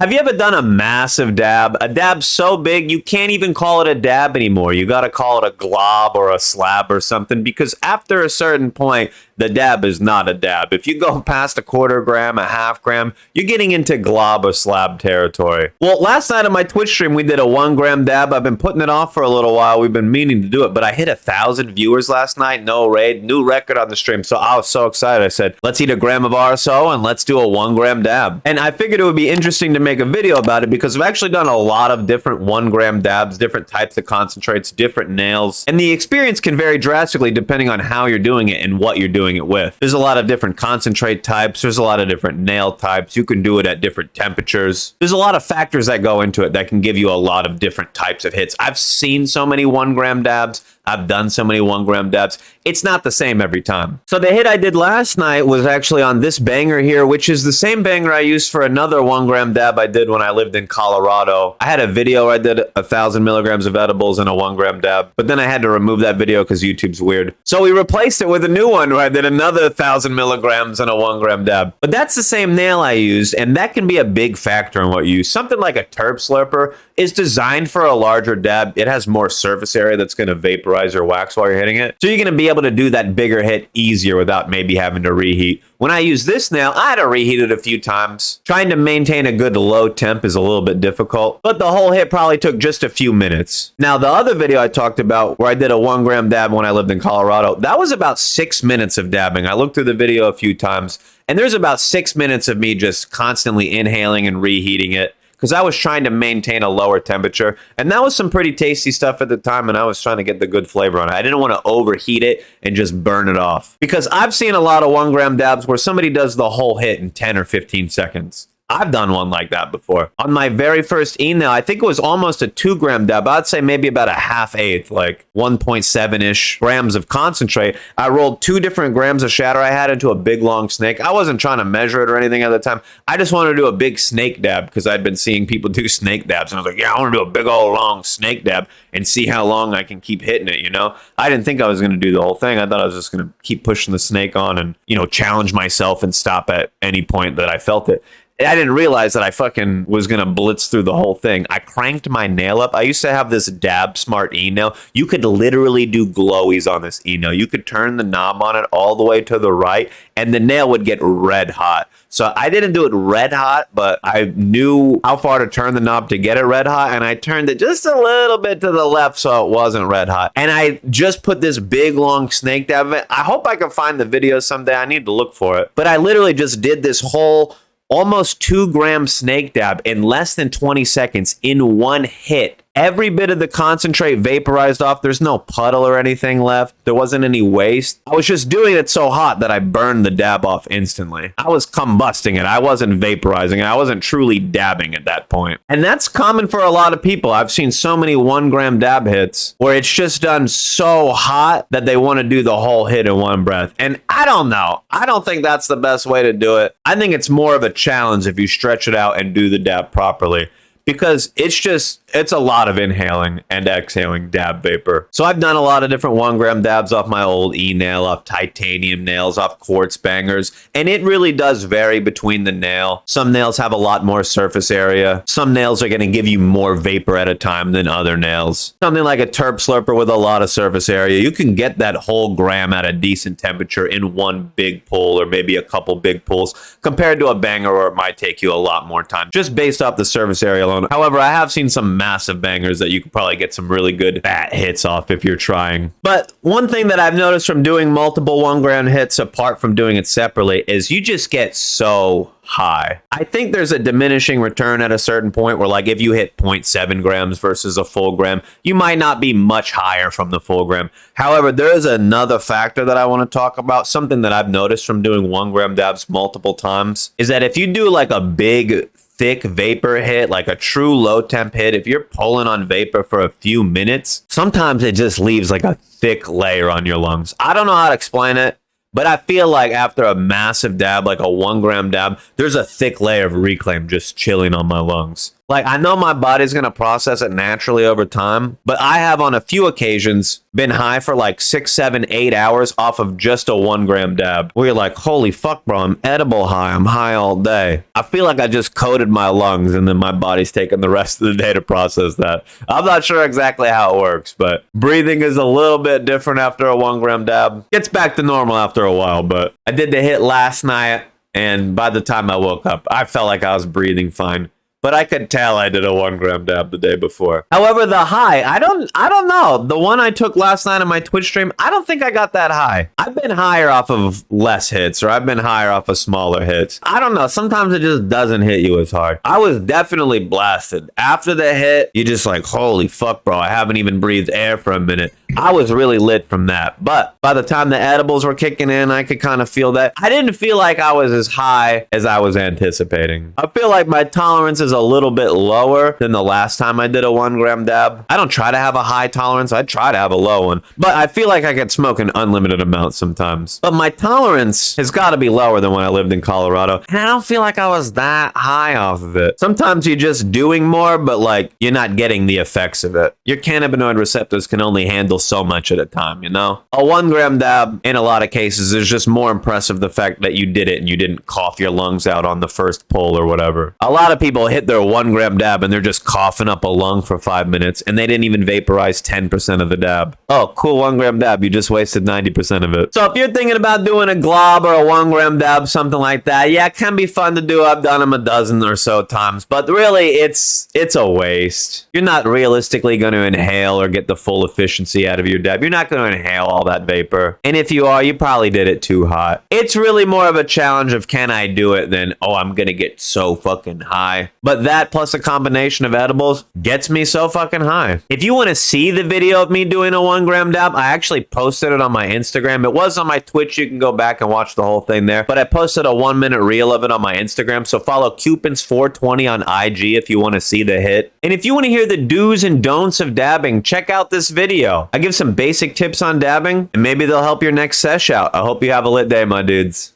Have you ever done a massive dab? A dab so big you can't even call it a dab anymore. You got to call it a glob or a slab or something, because after a certain point, the dab is not a dab. If you go past a quarter gram, a half gram, you're getting into glob or slab territory. Well, last night on my Twitch stream, we did a 1 gram dab. I've been putting it off for a little while. We've been meaning to do it, but I hit 1,000 viewers last night. No raid, new record on the stream. So I was so excited. I said, let's eat a gram of RSO and let's do a 1 gram dab. And I figured it would be interesting to make a video about it because I've actually done a lot of different 1 gram dabs, different types of concentrates, different nails. And the experience can vary drastically depending on how you're doing it and what you're doing it with. There's a lot of different concentrate types. There's a lot of different nail types. You can do it at different temperatures. There's a lot of factors that go into it that can give you a lot of different types of hits. I've seen so many 1 gram dabs. I've done so many 1 gram dabs. It's not the same every time. So the hit I did last night was actually on this banger here, which is the same banger I used for another 1 gram dab I did when I lived in Colorado. I had a video where I did 1,000 milligrams of edibles in a 1 gram dab, but then I had to remove that video because YouTube's weird. So we replaced it with a new one where I did another 1,000 milligrams in a 1 gram dab. But that's the same nail I used, and that can be a big factor in what you use. Something like a terp slurper is designed for a larger dab. It has more surface area that's going to vaporize or wax while you're hitting it. So you're going to be able to do that bigger hit easier without maybe having to reheat. When I use this nail, I had to reheat it a few times. Trying to maintain a good low temp is a little bit difficult, but the whole hit probably took just a few minutes. Now, the other video I talked about where I did a 1 gram dab when I lived in Colorado, that was about 6 minutes of dabbing. I looked through the video a few times, and there's about 6 minutes of me just constantly inhaling and reheating it, because I was trying to maintain a lower temperature. And that was some pretty tasty stuff at the time, and I was trying to get the good flavor on it. I didn't want to overheat it and just burn it off. Because I've seen a lot of 1 gram dabs where somebody does the whole hit in 10 or 15 seconds. I've done one like that before. On my very first e-nail, I think it was almost a 2 gram dab. I'd say maybe about a half-eighth, like 1.7-ish grams of concentrate. I rolled 2 different grams of shatter I had into a big long snake. I wasn't trying to measure it or anything at the time. I just wanted to do a big snake dab because I'd been seeing people do snake dabs. And I was like, yeah, I want to do a big old long snake dab and see how long I can keep hitting it, you know? I didn't think I was going to do the whole thing. I thought I was just going to keep pushing the snake on and, you know, challenge myself and stop at any point that I felt it. I didn't realize that I fucking was going to blitz through the whole thing. I cranked my nail up. I used to have this Dab Smart e-nail. You could literally do glowies on this e-nail. You could turn the knob on it all the way to the right, and the nail would get red hot. So I didn't do it red hot, but I knew how far to turn the knob to get it red hot, and I turned it just a little bit to the left so it wasn't red hot. And I just put this big, long snake dab in it. I hope I can find the video someday. I need to look for it. But I literally just did this whole almost 2 gram snake dab in less than 20 seconds in one hit. Every bit of the concentrate vaporized off. There's no puddle or anything left. There wasn't any waste. I was just doing it so hot that I burned the dab off instantly. I was combusting it. I wasn't vaporizing it. I wasn't truly dabbing at that point. And that's common for a lot of people. I've seen so many 1 gram dab hits where it's just done so hot that they want to do the whole hit in one breath. And I don't know. I don't think that's the best way to do it. I think it's more of a challenge if you stretch it out and do the dab properly, because it's a lot of inhaling and exhaling dab vapor. So I've done a lot of different 1 gram dabs off my old e-nail, off titanium nails, off quartz bangers, and it really does vary between the nail. Some nails have a lot more surface area. Some nails are going to give you more vapor at a time than other nails. Something like a terp slurper with a lot of surface area, you can get that whole gram at a decent temperature in one big pull or maybe a couple big pulls, compared to a banger where it might take you a lot more time, just based off the surface area alone. However, I have seen some massive bangers that you could probably get some really good fat hits off if you're trying. But one thing that I've noticed from doing multiple 1 gram hits apart from doing it separately is you just get so high. I think there's a diminishing return at a certain point where, like, if you hit 0.7 grams versus a full gram, you might not be much higher from the full gram. However, there is another factor that I want to talk about. Something that I've noticed from doing 1 gram dabs multiple times is that if you do like a big thick vapor hit, like a true low temp hit, if you're pulling on vapor for a few minutes, sometimes it just leaves like a thick layer on your lungs. I don't know how to explain it, but I feel like after a massive dab, like a 1 gram dab, there's a thick layer of reclaim just chilling on my lungs. Like, I know my body's going to process it naturally over time, but I have on a few occasions been high for like 6, 7, 8 hours off of just a 1 gram dab. Where you're like, holy fuck, bro, I'm edible high. I'm high all day. I feel like I just coated my lungs and then my body's taking the rest of the day to process that. I'm not sure exactly how it works, but breathing is a little bit different after a 1 gram dab. Gets back to normal after a while, but I did the hit last night, and by the time I woke up, I felt like I was breathing fine. But I could tell I did a 1 gram dab the day before. However, the high, I don't know. The one I took last night on my Twitch stream, I don't think I got that high. I've been higher off of less hits, or I've been higher off of smaller hits. I don't know. Sometimes it just doesn't hit you as hard. I was definitely blasted. After the hit, you're just like, holy fuck, bro. I haven't even breathed air for a minute. I was really lit from that. But by the time the edibles were kicking in, I could kind of feel that. I didn't feel like I was as high as I was anticipating. I feel like my tolerance is a little bit lower than the last time I did a 1 gram dab. I don't try to have a high tolerance. I try to have a low one. But I feel like I could smoke an unlimited amount sometimes. But my tolerance has got to be lower than when I lived in Colorado. And I don't feel like I was that high off of it. Sometimes you're just doing more, but like you're not getting the effects of it. Your cannabinoid receptors can only handle so much at a time, you know? A 1 gram dab, in a lot of cases, is just more impressive the fact that you did it and you didn't cough your lungs out on the first pull or whatever. A lot of people hit their 1 gram dab and they're just coughing up a lung for 5 minutes and they didn't even vaporize 10% of the dab. Oh, cool, 1 gram dab. You just wasted 90% of it. So if you're thinking about doing a glob or a 1 gram dab, something like that, yeah, it can be fun to do. I've done them a dozen or so times, but really it's a waste. You're not realistically going to inhale or get the full efficiency out of your dab. You're not going to inhale all that vapor. And if you are, you probably did it too hot. It's really more of a challenge of can I do it than, oh, I'm going to get so fucking high. But that plus a combination of edibles gets me so fucking high. If you want to see the video of me doing a 1 gram dab, I actually posted it on my Instagram. It was on my Twitch. You can go back and watch the whole thing there. But I posted a 1-minute reel of it on my Instagram. So follow Cewpins420 on IG if you want to see the hit. And if you want to hear the do's and don'ts of dabbing, check out this video. I give some basic tips on dabbing, and maybe they'll help your next sesh out. I hope you have a lit day, my dudes.